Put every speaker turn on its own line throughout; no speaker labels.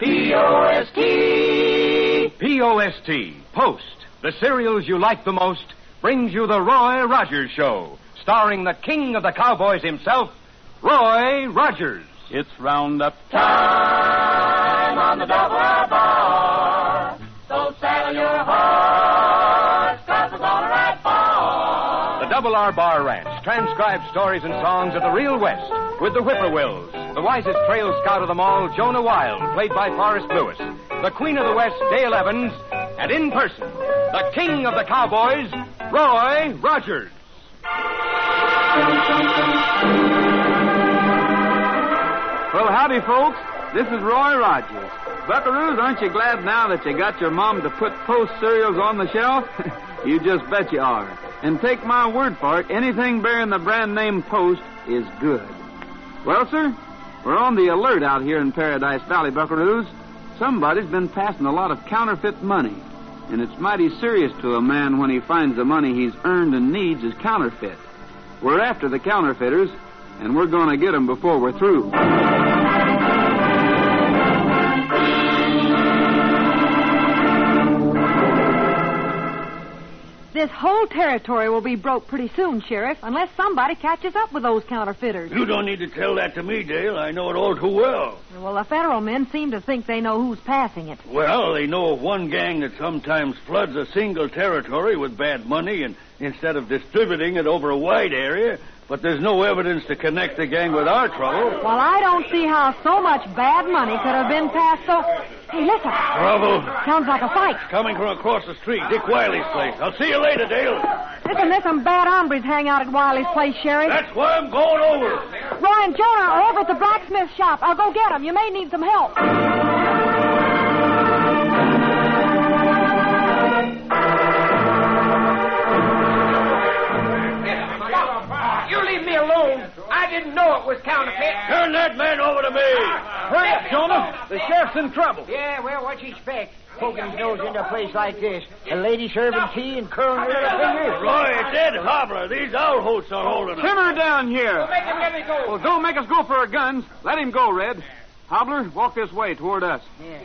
P-O-S-T.
P-O-S-T, Post. The cereals you like the most brings you the Roy Rogers Show, starring the king of the cowboys himself, Roy Rogers.
It's roundup
Time on the double R bar. So saddle your horse, 'cause we're gonna ride far.
The Double R Bar Ranch transcribes stories and songs of the real West with the Whippoorwills, the wisest trail scout of them all, Jonah Wild, played by Forrest Lewis, the Queen of the West, Dale Evans, and in person, the king of the cowboys, Roy Rogers.
Well, howdy, folks. This is Roy Rogers. Buckaroos, aren't you glad now that you got your mom to put Post cereals on the shelf? You just bet you are. And take my word for it, anything bearing the brand name Post is good. Well, sir, we're on the alert out here in Paradise Valley, Buckaroos. Somebody's been passing a lot of counterfeit money. And it's mighty serious to a man when he finds the money he's earned and needs is counterfeit. We're after the counterfeiters, and we're going to get them before we're through.
This whole territory will be broke pretty soon, Sheriff, unless somebody catches up with those counterfeiters.
You don't need to tell that to me, Dale. I know it all too well.
Well, the federal men seem to think they know who's passing it.
Well, they know of one gang that sometimes floods a single territory with bad money and instead of distributing it over a wide area, but there's no evidence to connect the gang with our trouble.
Well, I don't see how so much bad money could have been passed so... Hey, listen.
Trouble.
Sounds like a fight.
Coming from across the street, Dick Wiley's place. I'll see you later, Dale.
Listen, there's some bad hombres hang out at Wiley's place, Sheriff.
That's why I'm going over.
Roy and Jonah are over at the blacksmith shop. I'll go get them. You may need some help.
You leave me alone. I didn't know it was counterfeit.
Turn that man over to me.
Hurry up,
Jonah. The sheriff's in trouble.
Yeah, well, what you expect? Poking his nose into a place like this. A lady serving tea and curling her little fingers.
Roy, it's Ed Hobler. These owl hosts are holding him.
Simmer down here.
Don't make him let me go.
Well, don't make us go for our guns. Let him go, Red. Hobbler, walk this way toward us.
Yeah.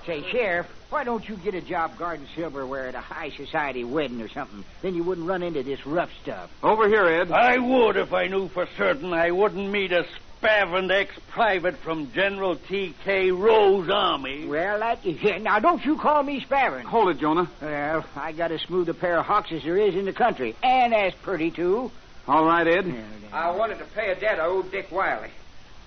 Say, Sheriff, why don't you get a job guarding silverware at a high society wedding or something? Then you wouldn't run into this rough stuff.
Over here, Ed.
I would if I knew for certain I wouldn't meet a spavined ex-private from General T.K. Rowe's army.
Well, that is it. Now, don't you call me sparing.
Hold it, Jonah.
Well, I got as smooth a pair of hocks as there is in the country. And as pretty, too.
All right, Ed.
I wanted to pay a debt I owed Dick Wiley.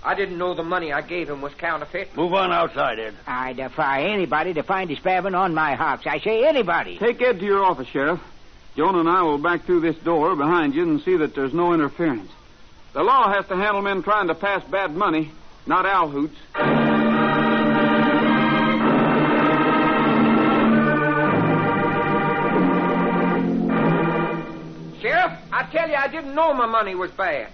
I didn't know the money I gave him was counterfeit.
Move on outside, Ed.
I defy anybody to find a spavined on my hocks. I say anybody.
Take Ed to your office, Sheriff. Jonah and I will back through this door behind you and see that there's no interference. The law has to handle men trying to pass bad money, not owl hoots.
Sheriff, I tell you, I didn't know my money was bad.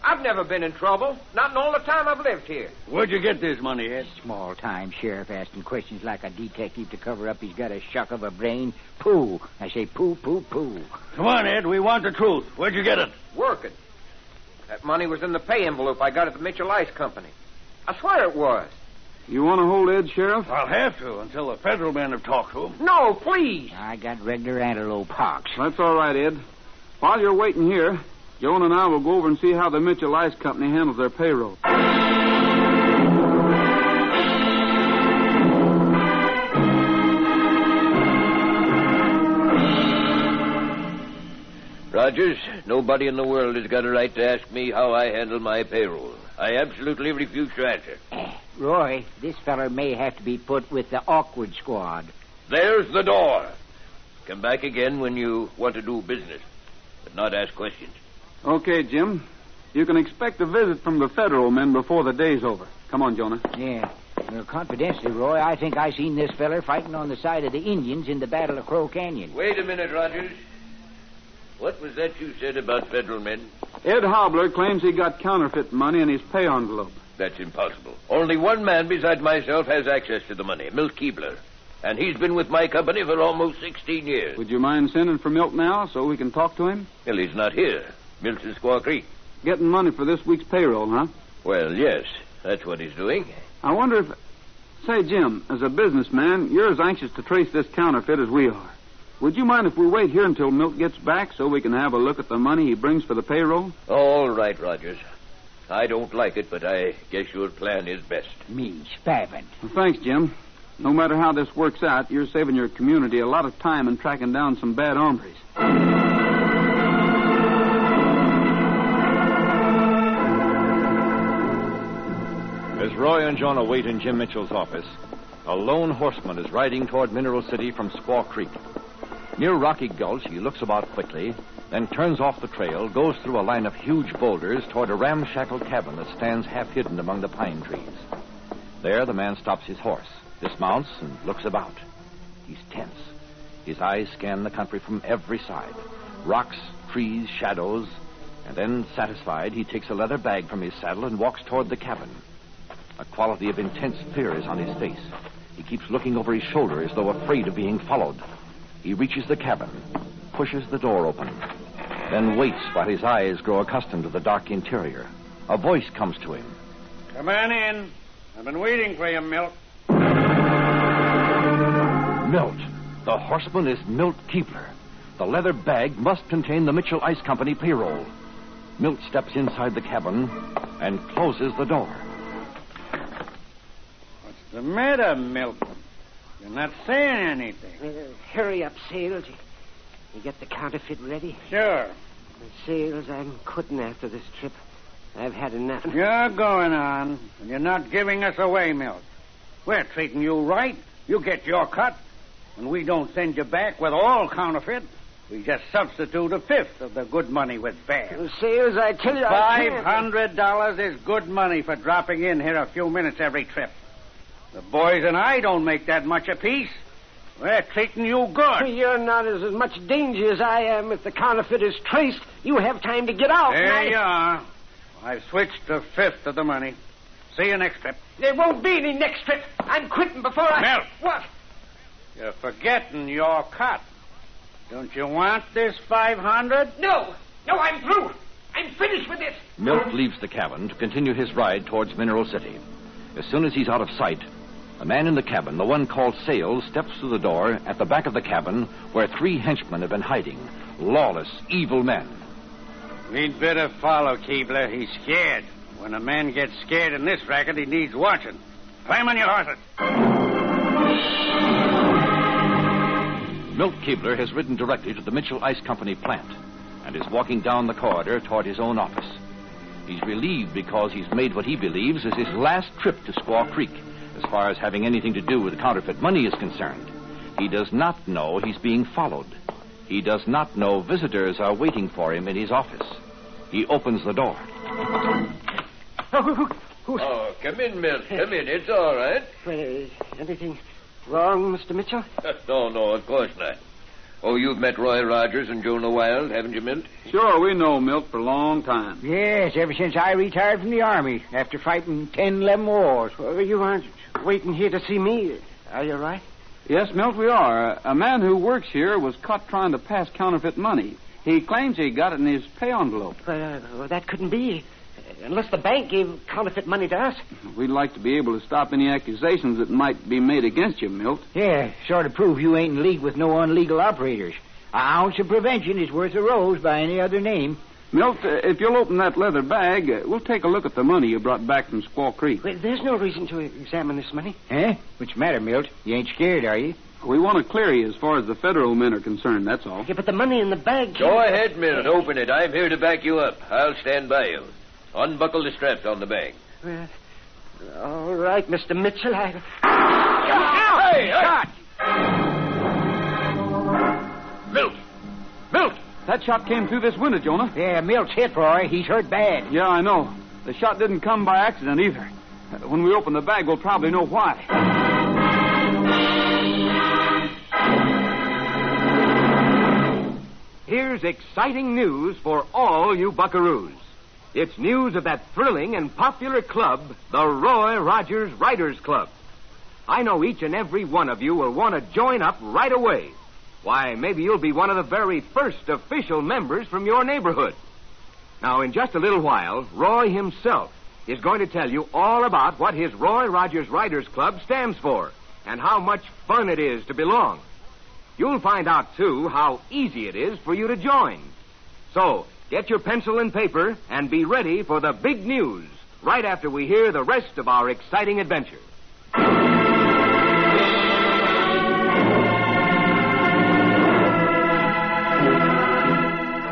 I've never been in trouble, not in all the time I've lived here.
Where'd you get this money, Ed?
Small time sheriff asking questions like a detective to cover up he's got a shock of a brain. Pooh. I say pooh, pooh, pooh.
Come on, Ed. We want the truth. Where'd you get it?
Working. That money was in the pay envelope I got at the Mitchell Ice Company. I swear it was.
You want to hold Ed, Sheriff?
I'll have to until the federal men have talked to him.
No, please.
I got regular antelope hocks.
That's all right, Ed. While you're waiting here, Joan and I will go over and see how the Mitchell Ice Company handles their payroll.
Rogers, nobody in the world has got a right to ask me how I handle my payroll. I absolutely refuse to answer.
Roy, this feller may have to be put with the awkward squad.
There's the door. Come back again when you want to do business, but not ask questions.
Okay, Jim. You can expect a visit from the federal men before the day's over. Come on, Jonah.
Yeah. Well, confidentially, Roy, I think I seen this feller fighting on the side of the Indians in the Battle of Crow Canyon.
Wait a minute, Rogers. What was that you said about federal men?
Ed Hobler claims he got counterfeit money in his pay envelope.
That's impossible. Only one man besides myself has access to the money, Milt Keebler. And he's been with my company for almost 16 years.
Would you mind sending for Milt now so we can talk to him?
Well, he's not here. Milt's in Squaw Creek.
Getting money for this week's payroll, huh?
Well, yes. That's what he's doing.
I wonder if... Say, Jim, as a businessman, you're as anxious to trace this counterfeit as we are. Would you mind if we wait here until Milt gets back so we can have a look at the money he brings for the payroll?
All right, Rogers. I don't like it, but I guess your plan is best.
Me spavined.
Well, thanks, Jim. No matter how this works out, you're saving your community a lot of time in tracking down some bad hombres.
As Roy and Jonah wait in Jim Mitchell's office, a lone horseman is riding toward Mineral City from Squaw Creek. Near Rocky Gulch, he looks about quickly, then turns off the trail, goes through a line of huge boulders toward a ramshackle cabin that stands half hidden among the pine trees. There, the man stops his horse, dismounts, and looks about. He's tense. His eyes scan the country from every side. Rocks, trees, shadows, and then, satisfied, he takes a leather bag from his saddle and walks toward the cabin. A quality of intense fear is on his face. He keeps looking over his shoulder as though afraid of being followed. He reaches the cabin, pushes the door open, then waits while his eyes grow accustomed to the dark interior. A voice comes to him.
Come on in. I've been waiting for you, Milt.
Milt. The horseman is Milt Keebler. The leather bag must contain the Mitchell Ice Company payroll. Milt steps inside the cabin and closes the door.
What's the matter, Milt? You're not saying anything.
Hurry up, Sales. You get the counterfeit ready?
Sure.
Sales, I'm quitting after this trip. I've had enough.
You're going on, and you're not giving us away, Milt. We're treating you right. You get your cut, and we don't send you back with all counterfeit. We just substitute a fifth of the good money with bad.
Sales, I tell you, I can't.
$500 is good money for dropping in here a few minutes every trip. The boys and I don't make that much apiece. We're treating you good.
You're not as much danger as I am. If the counterfeit is traced, you have time to get out.
There you are. I've switched a fifth of the money. See you next trip.
There won't be any next trip. I'm quitting before I...
Milt.
What?
You're forgetting your cut. Don't you want this $500?
No, I'm through. I'm finished with this.
Milt leaves the cabin to continue his ride towards Mineral City. As soon as he's out of sight, the man in the cabin, the one called Sales, steps through the door at the back of the cabin where 3 henchmen have been hiding. Lawless, evil men.
We'd better follow Keebler. He's scared. When a man gets scared in this racket, he needs watching. Climb on your horses.
Milt Keebler has ridden directly to the Mitchell Ice Company plant and is walking down the corridor toward his own office. He's relieved because he's made what he believes is his last trip to Squaw Creek, as far as having anything to do with counterfeit money is concerned. He does not know he's being followed. He does not know visitors are waiting for him in his office. He opens the door.
Oh, come in, Milt. Come in. It's all right.
Is anything wrong, Mr. Mitchell?
No, of course not. Oh, you've met Roy Rogers and Jonah Wild, haven't you, Milt?
Sure, we know Milt for a long time.
Yes, ever since I retired from the Army after fighting 10, 11 wars.
Well, you aren't waiting here to see me, are you, right?
Yes, Milt, we are. A man who works here was caught trying to pass counterfeit money. He claims he got it in his pay envelope.
Well, that couldn't be. Unless the bank gave counterfeit money to us.
We'd like to be able to stop any accusations that might be made against you, Milt.
Yeah, sort of prove you ain't in league with no unlegal operators. An ounce of prevention is worth a rose by any other name.
Milt, if you'll open that leather bag, we'll take a look at the money you brought back from Squaw Creek.
Well, there's no reason to examine this money.
Eh? What's the matter, Milt? You ain't scared, are you?
We want to clear you as far as the federal men are concerned, that's all.
Yeah, but the money in the bag...
Go ahead, Milt. Open it. I'm here to back you up. I'll stand by you. Unbuckle the straps on the bag.
Well, all right, Mr. Mitchell,
Hey!
Shot!
Milt! That shot came through this window, Jonah.
Yeah, Milt's hit, Roy. He's hurt bad.
Yeah, I know. The shot didn't come by accident either. When we open the bag, we'll probably know why.
Here's exciting news for all you buckaroos. It's news of that thrilling and popular club, the Roy Rogers Writers Club. I know each and every one of you will want to join up right away. Why, maybe you'll be one of the very first official members from your neighborhood. Now, in just a little while, Roy himself, is going to tell you all about what his Roy Rogers Riders Club stands for and how much fun it is to belong. You'll find out, too, how easy it is for you to join. So, get your pencil and paper and be ready for the big news right after we hear the rest of our exciting adventure.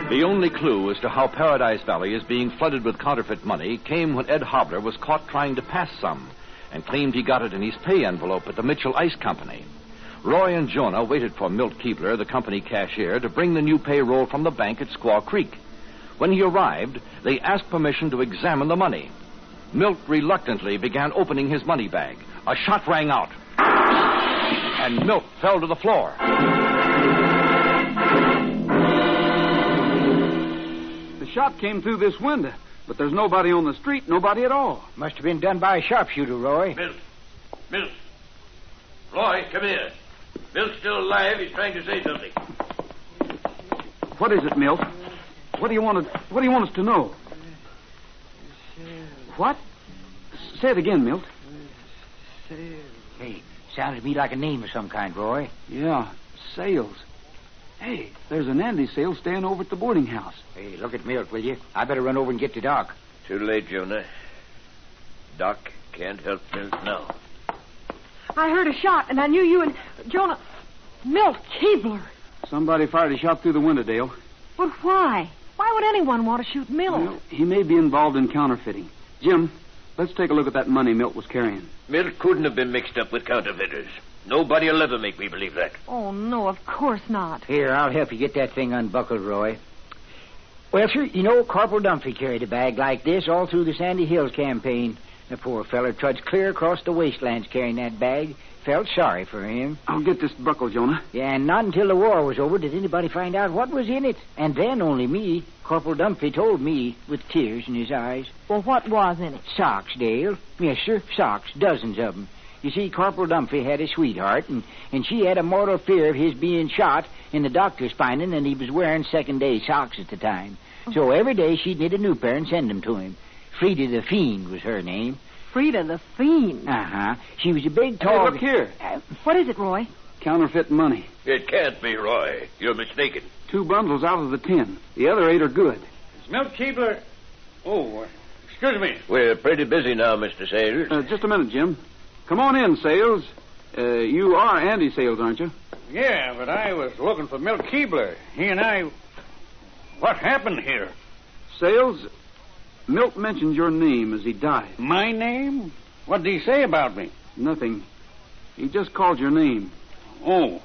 The only clue as to how Paradise Valley is being flooded with counterfeit money came when Ed Hobler was caught trying to pass some and claimed he got it in his pay envelope at the Mitchell Ice Company. Roy and Jonah waited for Milt Keebler, the company cashier, to bring the new payroll from the bank at Squaw Creek. When he arrived, they asked permission to examine the money. Milt reluctantly began opening his money bag. A shot rang out, and Milt fell to the floor.
The shot came through this window, but there's nobody on the street, nobody at all.
Must have been done by a sharpshooter, Roy.
Milt. Roy, come here. Milt's still alive. He's trying to say something.
What is it, Milt? What do you want us to know? What? Say it again, Milt.
Hey, sounded to me like a name of some kind, Roy.
Yeah, Sales. Hey, there's an Andy Sales staying over at the boarding house.
Hey, look at Milt, will you? I better run over and get to Doc.
Too late, Jonah. Doc can't help Milt now.
I heard a shot, and I knew you and Jonah... Milt Keebler.
Somebody fired a shot through the window, Dale.
But why? Why would anyone want to shoot Milt?
Well, he may be involved in counterfeiting. Jim, let's take a look at that money Milt was carrying.
Milt couldn't have been mixed up with counterfeiters. Nobody will ever make me believe that.
Oh, no, of course not.
Here, I'll help you get that thing unbuckled, Roy. Well, sir, you know, Corporal Dunphy carried a bag like this all through the Sandy Hills campaign. The poor feller trudged clear across the wastelands carrying that bag. Felt sorry for him.
I'll get this buckle, Jonah.
Yeah, and not until the war was over did anybody find out what was in it. And then only me. Corporal Dunphy told me with tears in his eyes.
Well, what was in it?
Socks, Dale. Yes, sir, socks. Dozens of them. You see, Corporal Dunphy had a sweetheart, and she had a mortal fear of his being shot, and the doctor's finding that he was wearing second-day socks at the time. So every day she'd knit a new pair and send them to him. Frida the Fiend was her name.
Frida the Fiend?
Uh-huh. She was a big, tall...
Hey, look here.
What is it, Roy?
Counterfeit money.
It can't be, Roy. You're mistaken.
2 bundles out of the 10. The other 8 are good.
Is Milt Keebler... Oh, excuse me.
We're pretty busy now, Mr. Sales.
Just a minute, Jim. Come on in, Sales. You are Andy Sales, aren't you?
Yeah, but I was looking for Milt Keebler. He and I... What happened here?
Sales, Milt mentioned your name as he died.
My name? What did he say about me?
Nothing. He just called your name.
Oh.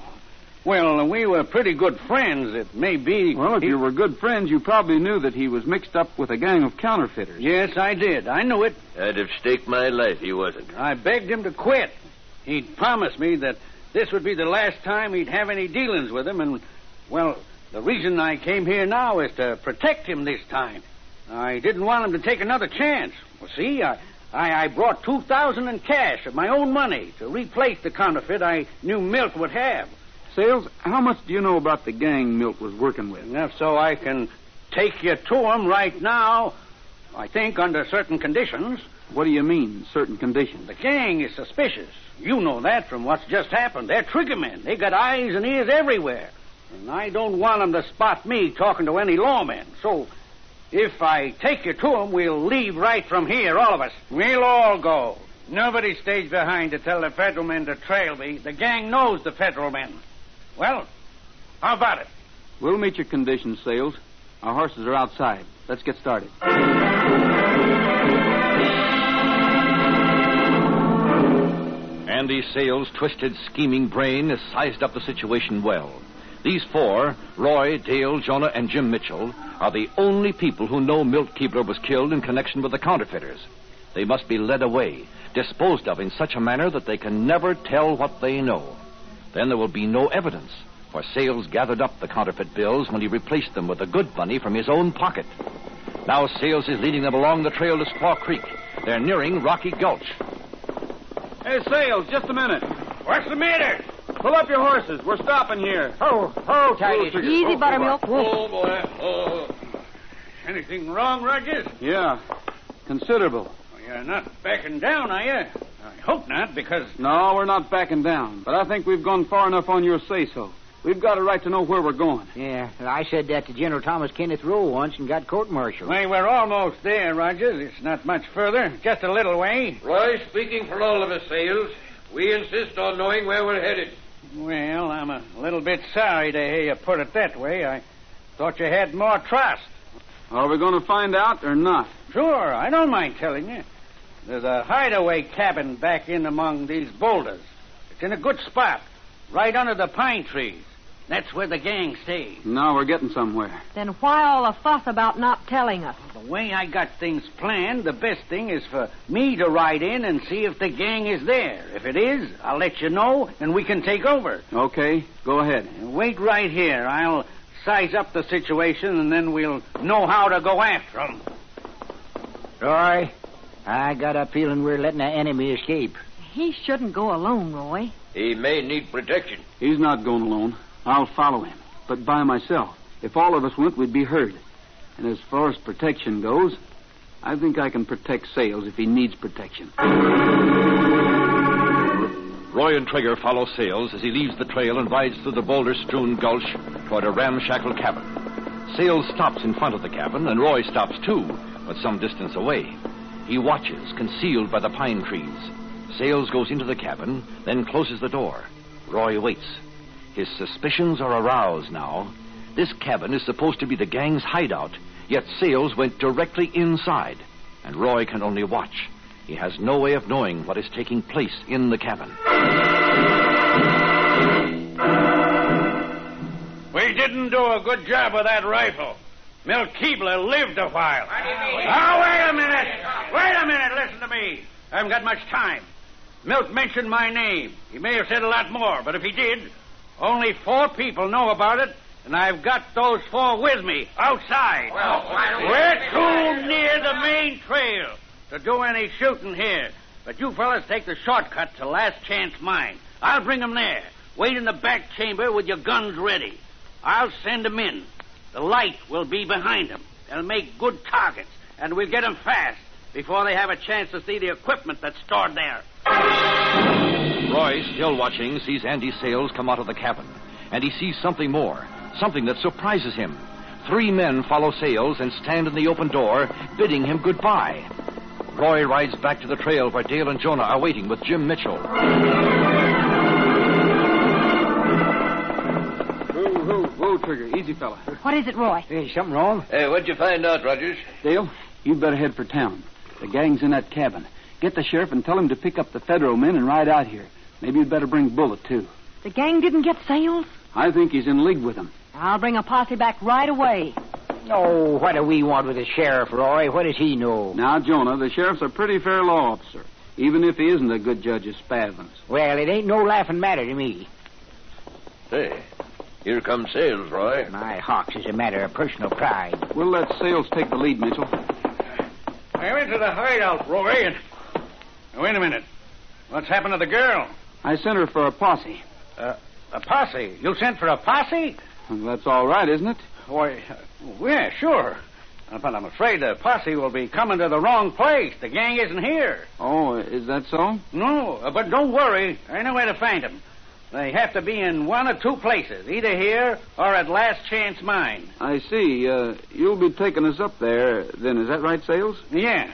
Well, we were pretty good friends. It may be...
Well, if you were good friends, you probably knew that he was mixed up with a gang of counterfeiters.
Yes, I did. I knew it.
I'd have staked my life he wasn't.
I begged him to quit. He'd promised me that this would be the last time he'd have any dealings with him, and, well, the reason I came here now is to protect him this time. I didn't want him to take another chance. Well, see, I brought $2,000 in cash of my own money to replace the counterfeit I knew Milt would have.
Sales, how much do you know about the gang Milt was working with?
Enough so I can take you to him right now, I think under certain conditions.
What do you mean, certain conditions?
The gang is suspicious. You know that from what's just happened. They're triggermen. They got eyes and ears everywhere. And I don't want them to spot me talking to any lawmen. So, if I take you to them, we'll leave right from here, all of us. We'll all go. Nobody stays behind to tell the federal men to trail me. The gang knows the federal men. Well, how about it?
We'll meet your conditions, Sales. Our horses are outside. Let's get started.
Andy Sales' twisted, scheming brain has sized up the situation well. These 4, Roy, Dale, Jonah, and Jim Mitchell, are the only people who know Milt Keebler was killed in connection with the counterfeiters. They must be led away, disposed of in such a manner that they can never tell what they know. Then there will be no evidence, for Sales gathered up the counterfeit bills when he replaced them with the good money from his own pocket. Now Sales is leading them along the trail to Squaw Creek. They're nearing Rocky Gulch.
Hey, Sales, just a minute.
What's the matter?
Pull up your horses. We're stopping here.
Oh, Titus.
Easy, Buttermilk.
Oh, boy. Oh. Anything wrong, Rogers?
Yeah, considerable.
You're not backing down, are you? I hope not, because...
No, we're not backing down. But I think we've gone far enough on your say-so. We've got a right to know where we're going.
Yeah, I said that to General Thomas Kenneth Rowe once and got court-martialed.
Why, we're almost there, Rogers. It's not much further. Just a little way.
Roy, speaking for all of us, Sales, we insist on knowing where we're headed.
Well, I'm a little bit sorry to hear you put it that way. I thought you had more trust.
Are we going to find out or not?
Sure, I don't mind telling you. There's a hideaway cabin back in among these boulders. It's in a good spot, right under the pine trees. That's where the gang stays.
Now we're getting somewhere.
Then why all the fuss about not telling us?
The way I got things planned, the best thing is for me to ride in and see if the gang is there. If it is, I'll let you know, and we can take over.
Okay, go ahead.
Wait right here. I'll size up the situation, and then we'll know how to go after them.
Roy, I got a feeling we're letting an enemy escape.
He shouldn't go alone, Roy.
He may need protection.
He's not going alone. I'll follow him, but by myself. If all of us went, we'd be heard. And as far as protection goes, I think I can protect Sales if he needs protection.
Roy and Trigger follow Sales as he leaves the trail and rides through the boulder-strewn gulch toward a ramshackle cabin. Sales stops in front of the cabin, and Roy stops too, but some distance away. He watches, concealed by the pine trees. Sales goes into the cabin, then closes the door. Roy waits. His suspicions are aroused now. This cabin is supposed to be the gang's hideout, yet Sales went directly inside, and Roy can only watch. He has no way of knowing what is taking place in the cabin.
We didn't do a good job with that rifle. Milt Keebler lived a while. Now, wait a minute. Wait a minute. Listen to me. I haven't got much time. Milt mentioned my name. He may have said a lot more, but if he did, only 4 people know about it, and I've got those 4 with me outside. We're too near the main trail to do any shooting here. But you fellas take the shortcut to Last Chance Mine. I'll bring them there. Wait in the back chamber with your guns ready. I'll send them in. The light will be behind them. They'll make good targets, and we'll get them fast before they have a chance to see the equipment that's stored there.
Roy, still watching, sees Andy Sales come out of the cabin, and he sees something more, something that surprises him. 3 men follow Sales and stand in the open door, bidding him goodbye. Roy rides back to the trail where Dale and Jonah are waiting with Jim Mitchell.
Whoa, Trigger. Easy, fella.
What is it, Roy?
Hey, something wrong?
Hey, what'd you find out, Rogers?
Dale, you'd better head for town. The gang's in that cabin. Get the sheriff and tell him to pick up the federal men and ride out here. Maybe you'd better bring Bullet, too.
The gang didn't get Sales?
I think he's in league with them.
I'll bring a posse back right away.
Oh, what do we want with the sheriff, Roy? What does he know?
Now, Jonah, the sheriff's a pretty fair law officer, even if he isn't a good judge of spavins.
Well, it ain't no laughing matter to me.
Hey, here comes Sales, Roy.
My hawks is a matter of personal pride.
We'll let Sales take the lead, Mitchell.
I went to the hideout, Roy, and... Wait a minute. What's happened to the girl?
I sent her for a posse.
A posse? You sent for a posse?
Well, that's all right, isn't it?
Why, yeah, sure. But I'm afraid the posse will be coming to the wrong place. The gang isn't here.
Oh, is that so?
No, but don't worry. I know where to find them. They have to be in 1 or 2 places, either here or at Last Chance Mine.
I see. You'll be taking us up there, then. Is that right, Sales?
Yeah.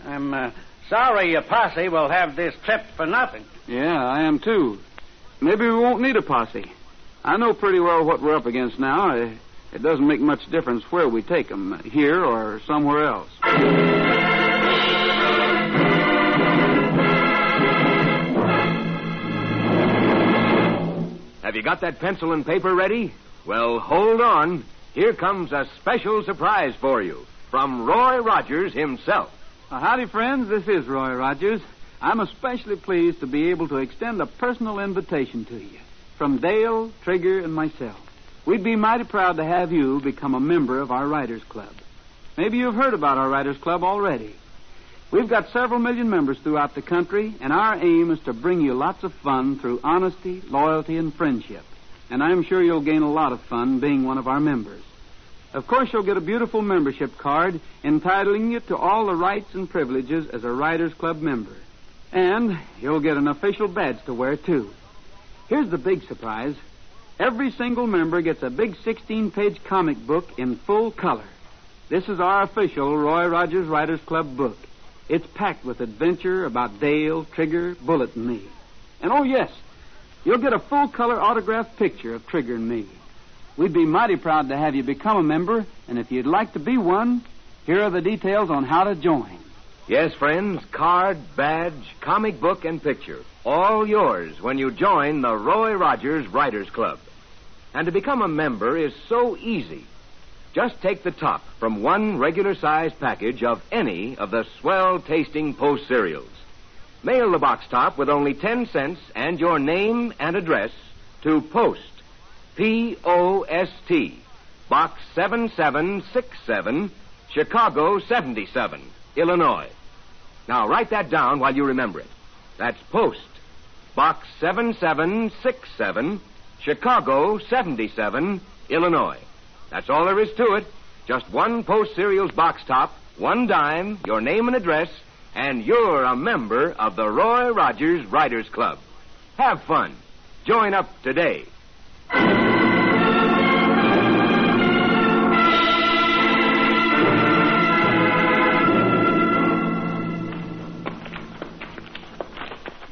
I'm sorry your posse will have this trip for nothing.
Yeah, I am, too. Maybe we won't need a posse. I know pretty well what we're up against now. It doesn't make much difference where we take them, here or somewhere else.
Have you got that pencil and paper ready? Well, hold on. Here comes a special surprise for you from Roy Rogers himself.
Howdy, friends. This is Roy Rogers. I'm especially pleased to be able to extend a personal invitation to you from Dale, Trigger, and myself. We'd be mighty proud to have you become a member of our Writers Club. Maybe you've heard about our Writers Club already. We've got several million members throughout the country, and our aim is to bring you lots of fun through honesty, loyalty, and friendship. And I'm sure you'll gain a lot of fun being one of our members. Of course, you'll get a beautiful membership card entitling you to all the rights and privileges as a Riders Club member. And you'll get an official badge to wear, too. Here's the big surprise. Every single member gets a big 16-page comic book in full color. This is our official Roy Rogers Riders Club book. It's packed with adventure about Dale, Trigger, Bullet, and me. And oh, yes, you'll get a full-color autographed picture of Trigger and me. We'd be mighty proud to have you become a member, and if you'd like to be one, here are the details on how to join.
Yes, friends, card, badge, comic book, and picture. All yours when you join the Roy Rogers Riders Club. And to become a member is so easy. Just take the top from one regular-sized package of any of the swell-tasting Post cereals. Mail the box top with only 10 cents and your name and address to Post, P-O-S-T, Box 7767, Chicago 77, Illinois. Now, write that down while you remember it. That's Post, Box 7767, Chicago 77, Illinois. That's all there is to it. Just one Post cereals box top, 1 dime, your name and address, and you're a member of the Roy Rogers Riders Club. Have fun. Join up today.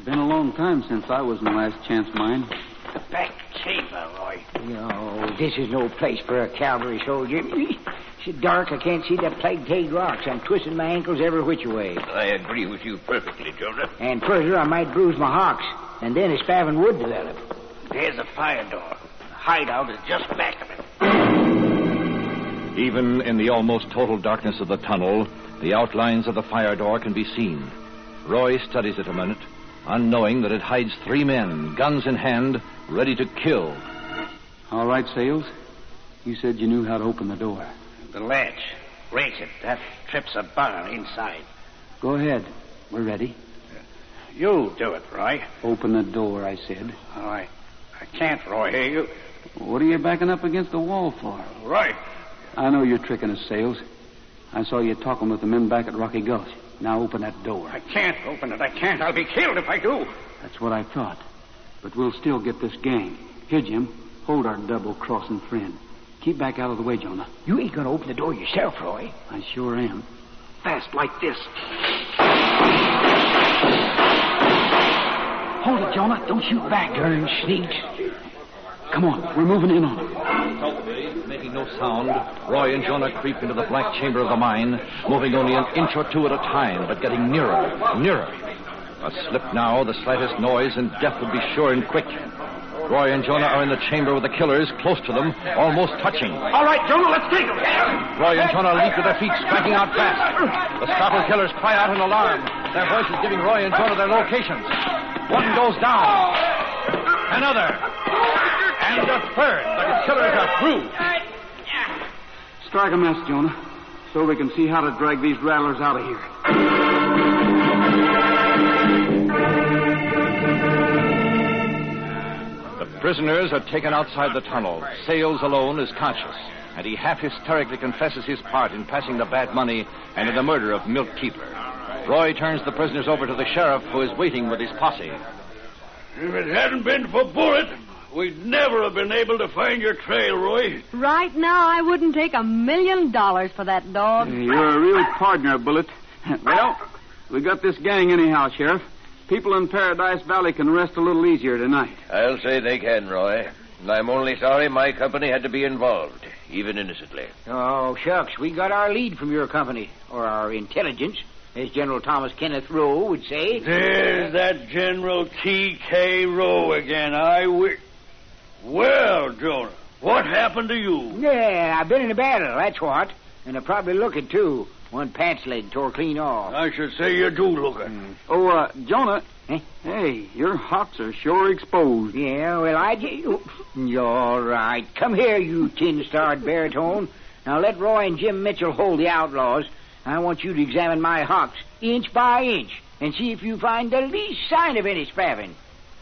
Been a long time since I was in the last chance mine.
The back chamber, Roy.
No, this is no place for a cavalry soldier. It's dark. I can't see the plague-tagged rocks. I'm twisting my ankles every which way.
I agree with you perfectly, Jonah.
And further, I might bruise my hocks. And then a spavin would develop.
There's a fire door. The hideout is just back of it.
Even in the almost total darkness of the tunnel, the outlines of the fire door can be seen. Roy studies it a minute, unknowing that it hides 3 men, guns in hand, ready to kill.
All right, Sales. You said you knew how to open the door.
The latch. Raise it. That trips a bar inside.
Go ahead. We're ready.
You do it, Roy.
Open the door, I said.
All right. I can't, Roy. Here, you...
What are you backing up against the wall for?
Right.
I know you're tricking us, Sales. I saw you talking with the men back at Rocky Gulch. Now open that door.
I can't open it. I can't. I'll be killed if I do.
That's what I thought. But we'll still get this gang. Here, Jim. Hold our double-crossing friend. Keep back out of the way, Jonah.
You ain't going to open the door yourself, Roy.
I sure am.
Fast like this.
Hold it, Jonah. Don't shoot back, darn sneaks.
Come on. We're moving in on them.
Making no sound, Roy and Jonah creep into the black chamber of the mine, moving only an inch or two at a time, but getting nearer, nearer. A slip now, the slightest noise, and death would be sure and quick. Roy and Jonah are in the chamber with the killers, close to them, almost touching.
All right, Jonah, let's take them.
Roy and Jonah leap to their feet, striking out fast. The startled killers cry out in alarm, their voices giving Roy and Jonah their locations. One goes down. Another. And a third. The killers are through.
Strike a match, Jonah, so we can see how to drag these rattlers out of here.
The prisoners are taken outside the tunnel. Sales alone is conscious, and he half hysterically confesses his part in passing the bad money and in the murder of Milt Keebler. Roy turns the prisoners over to the sheriff, who is waiting with his posse.
If it hadn't been for Bullet, we'd never have been able to find your trail, Roy.
Right now, I wouldn't take $1 million for that dog.
You're a real partner, Bullet. Well, we got this gang anyhow, Sheriff. People in Paradise Valley can rest a little easier tonight.
I'll say they can, Roy. And I'm only sorry my company had to be involved, even innocently.
Oh, shucks. We got our lead from your company, or our intelligence, as General Thomas Kenneth Rowe would say.
There's that General T.K. Rowe again. Well, Jonah, what happened to you?
Yeah, I've been in a battle, that's what. And I'm probably looking, too. One pants leg tore clean off.
I should say you do look it.
Jonah.
Eh?
Hey, your hocks are sure exposed.
Yeah, well, You're all right. Come here, you tin-starred baritone. Now let Roy and Jim Mitchell hold the outlaws. I want you to examine my hocks, inch by inch, and see if you find the least sign of any spavin.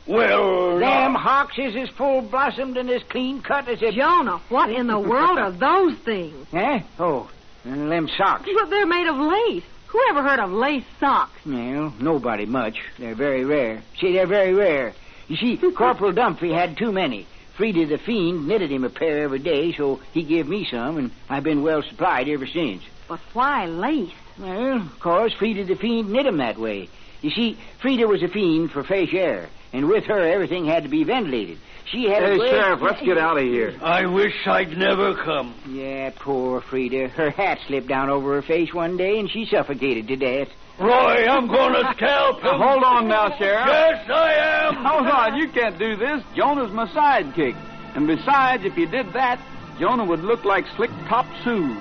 Well,
Them hawks is as full blossomed and as clean cut as a...
Jonah, what in the world are those things?
Eh? Oh, them socks.
But they're made of lace. Who ever heard of lace socks?
Well, nobody much. They're very rare. See, they're very rare. You see, Corporal Dumphy had too many. Frida the Fiend knitted him a pair every day, so he gave me some, and I've been well supplied ever since.
But why lace?
Well, 'cause Frida the Fiend knit 'em that way. You see, Frida was a fiend for fresh air, and with her, everything had to be ventilated. She had
Hey,
a great...
Sheriff, let's get out of here.
I wish I'd never come.
Yeah, poor Frida. Her hat slipped down over her face one day, and she suffocated to death.
Roy, I'm going to scalp him.
Hold on now, Sheriff.
Yes, I am.
Hold on, you can't do this. Jonah's my sidekick. And besides, if you did that, Jonah would look like Slick Top Sue.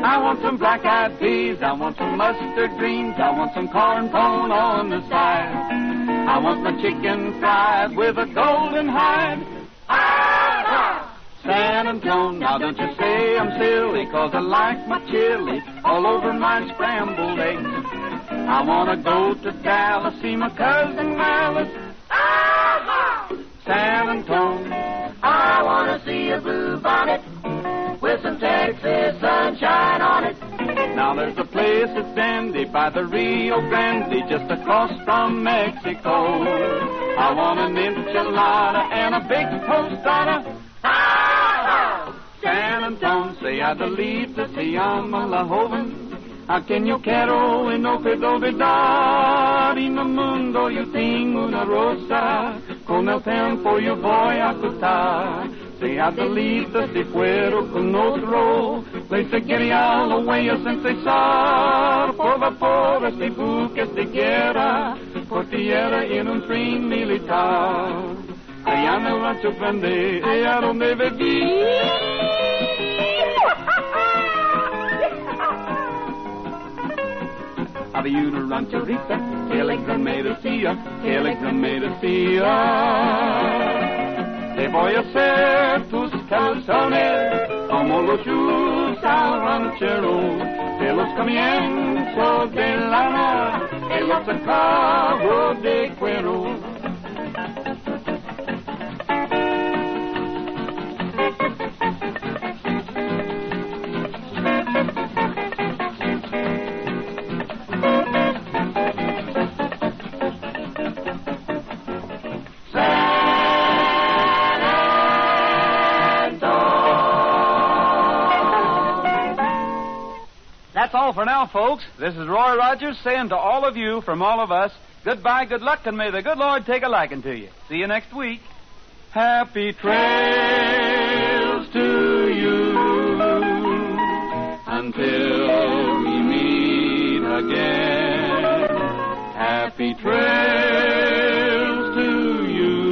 I want some black-eyed peas, I want some mustard greens, I want some corn pone on the side. I want my chicken fried with a golden hide. San Antone, now don't you say I'm silly, 'cause I like my chili all over my scrambled eggs. I want to go to Dallas, see my cousin Alice. San Antone,
I want to see a blue bonnet with some Texas sunshine on it.
now there's a place that's dandy by the Rio Grande, just across from Mexico. I want an enchilada and a big tostada. San Antone, say I believe to see la joven. A quien yo quiero y no puedo olvidar. En el mundo yo tengo una rosa, con el tiempo yo voy a cortar. Say I believe that si fuera con otro, le seguiría la huella sin cesar. Por vapor, si buques de guerra, por tierra en un tren militar. Allá en el rancho grande, allá donde viví. Había una rancherita que me decía, me decía, te voy a hacer tus calzones como los usa el ranchero, de los comienzos de lana y los acabos de cuero.
That's all for now, folks. This is Roy Rogers saying to all of you, from all of us, goodbye, good luck, and may the good Lord take a liking to you. See you next week. Happy trails to you until we meet again. Happy trails to you.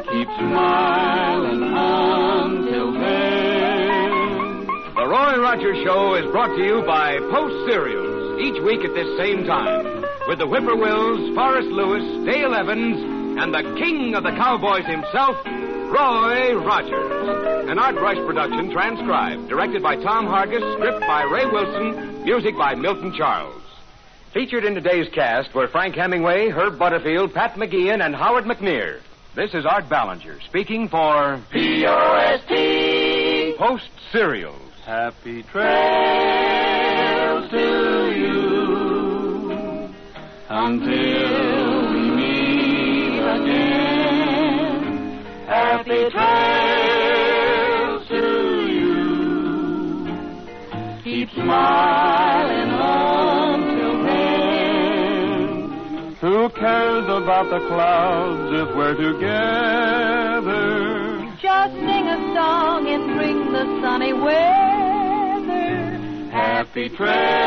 Keep smiling until then.
The Roy Rogers Show is brought to you by Post Cereals, each week at this same time, with the Whippoorwills, Forrest Lewis, Dale Evans, and the king of the cowboys himself, Roy Rogers. An Art Rush production transcribed, directed by Tom Hargis, script by Ray Wilson, music by Milton Charles. Featured in today's cast were Frank Hemingway, Herb Butterfield, Pat McGeehan, and Howard McNear. This is Art Ballinger speaking for
P.O.S.T.
Post Cereals.
Happy trails to you until we meet again. Happy trails to you. Keep smiling until then. Who cares about the clouds if we're together?
Just sing a song and bring the sunny weather.
Happy trails